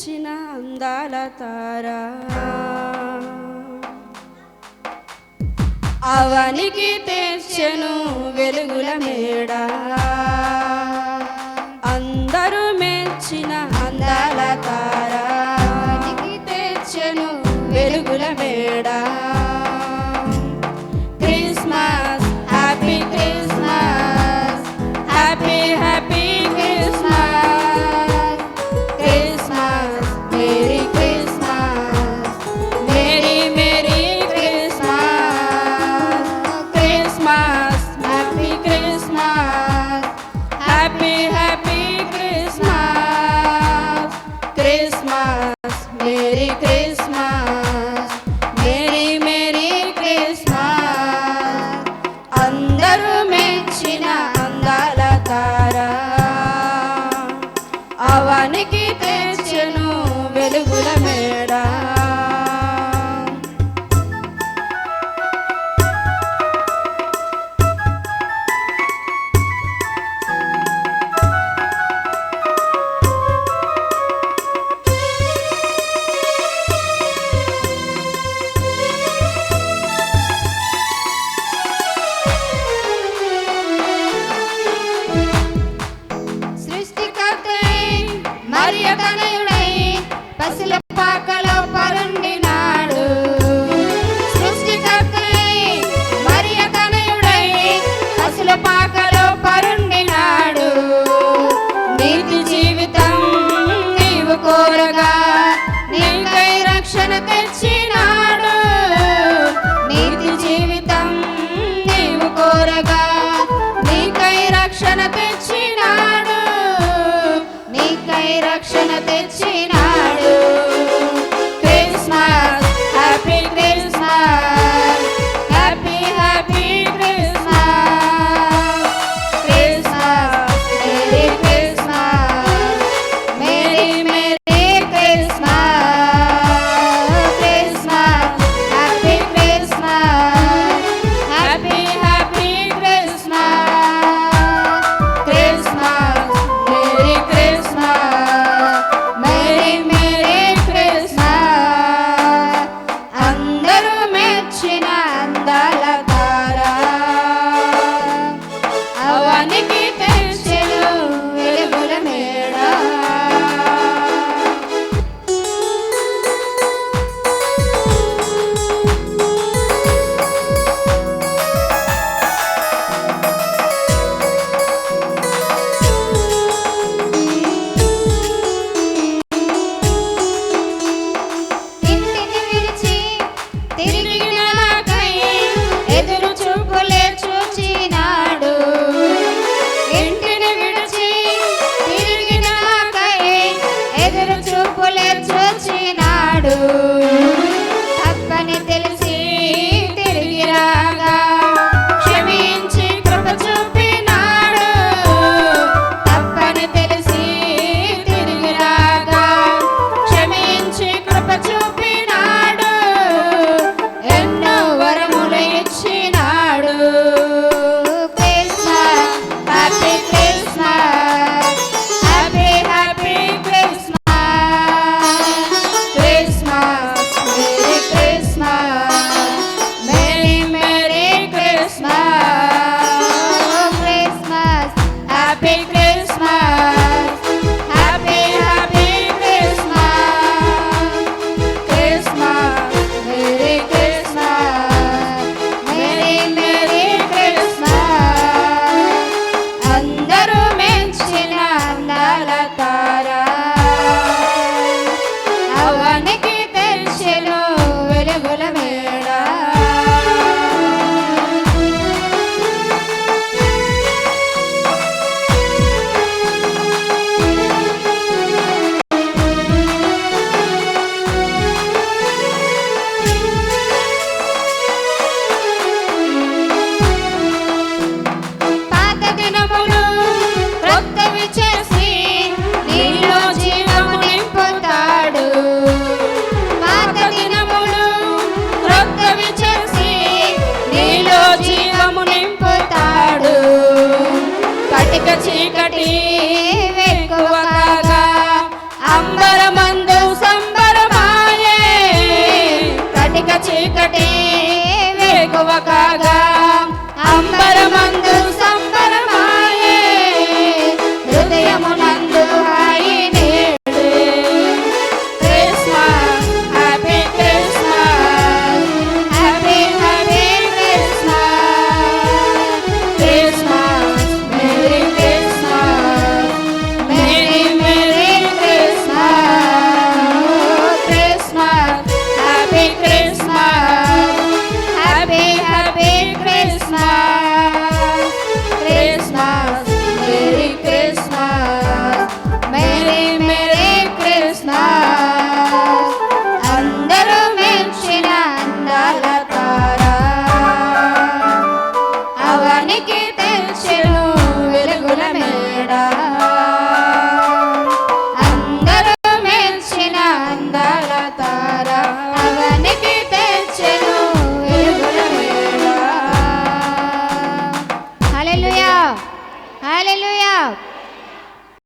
మెచ్చిన అందాల తారా అవనికి తెచ్చెను వెలుగుల మేడ అందరూ మెచ్చిన అందాల తారా అవనికి తెచ్చెను వెలుగుల మేడ Christmas happy Christmas happy happy Christmas Christmas merry Christmas merry merry Christmas Christmas happy Christmas happy happy Christmas Christmas merry Christmas merry merry Christmas అందరూ మెచ్చిన అందాల తారా అవనికి తెచ్చెను వెలుగుల మేడ మరియ తనయుడై పసిల పాకలో పరుండినాడు సృష్టికర్తై మరియ తనయుడై పసిల పాకలో పరుండినాడు నీతి జీవితం నీవు కోరగా నీకై రక్షణ తెచ్చినాడు నీతి జీవితం నీవు కోరగా నీకై రక్షణ తెచ్చినాడు రక్షణ తెచ్చినాడు Christmas happy Christmas happy happy Christmas Christmas merry Christmas merry merry Christmas Christmas happy Christmas happy happy Christmas Christmas merry Christmas merry merry Christmas అందరూ మెచ్చిన అందాల తారా అవనికి తెచ్చెను వెలుగుల మేడ ఇంటిని విడిచి తిరిగిన నాకై ఎదురు చూపులే చూచినాడు ఇంటిని విడిచి తిరిగిన నాకై ఎదురు చూపులే చూచినాడు తప్పని తెలిసి తిరిగి రాగా క్షమించి కృప చూపినాడు తప్పని తెలిసి తిరిగి రాగా క్షమించి కృప చూపినాడు ఎన్నో వరములు ఇచ్చినాడు Christmas happy Christmas happy happy Christmas Christmas హల్లెలూయా.